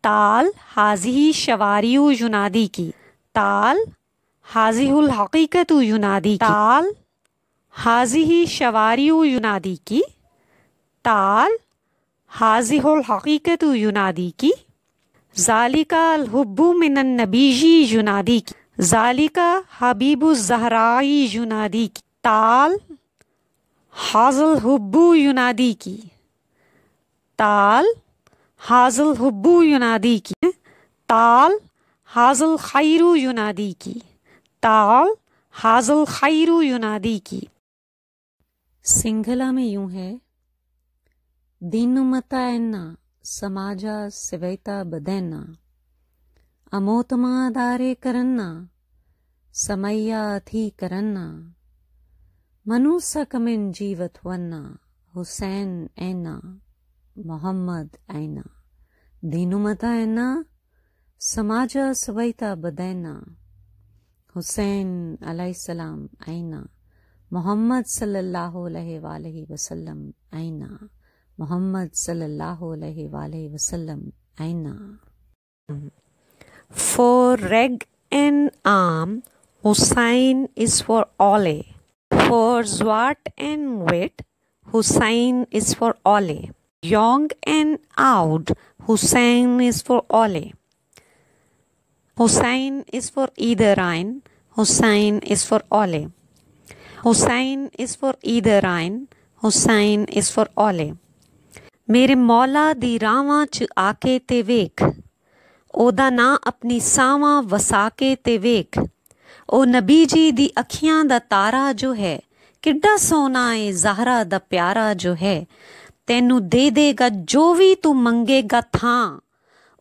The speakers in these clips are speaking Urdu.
تعال هذه شواری ینادی کی، تعال هذه الحقیقت ینادی کی، تعال هذه شواری ینادی کی، تعال هذه الحقیقت ینادی کی، ذالک الحب من النبی ینادی کی، ذالک حبیب الزہراء ینادی کی، تعال هذا الحب ینادی کی، تعال هذا الحب ینادی کی، تعال هذا الخیر ینادی کی، تعال هذا الخیر ینادی کی۔ سنگھلا میں یوں ہے، دینو متا اینا سماجا سویتا بدینا، اموتما دارے کرنا سمیا تھی کرنا، منوسا کمن جیوت ورنا، حسین اینا محمد اینا، دینو متا اینا سماجا سویتا بدینا، حسین علیہ السلام اینا، محمد صلی اللہ علیہ وآلہ وسلم اینا، محمد صلی اللہ علیہ وآلہ وسلم اینا۔ For reg and arm, Hussein is for alle. For zwart and wit, Hussein is for alle. Young and old, Hussein is for alle. Hussein is for either ein, Hussein is for alle. Hussein is for either ein, Hussein is for alle. میرے مولا دی راواں چ آ کے تے ویکھ، اودا نا اپنی ساواں وسا کے تے ویکھ، او نبی جی دی اکھیاں دا تارا جو ہے، کڈا سونا اے زہرا دا پیارا جو ہے، تینوں دے دے گا جو وی تو منگے گا تھاں،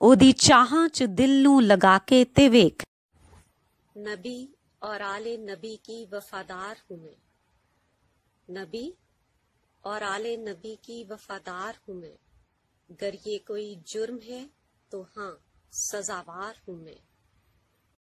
او دی چاہاں چ دل نوں لگا کے تے ویکھ۔ نبی اور آل نبی کی وفادار ہوں میں، نبی اور آل نبی کی وفادار ہوں میں، گر یہ کوئی جرم ہے تو ہاں سزاوار ہوں میں۔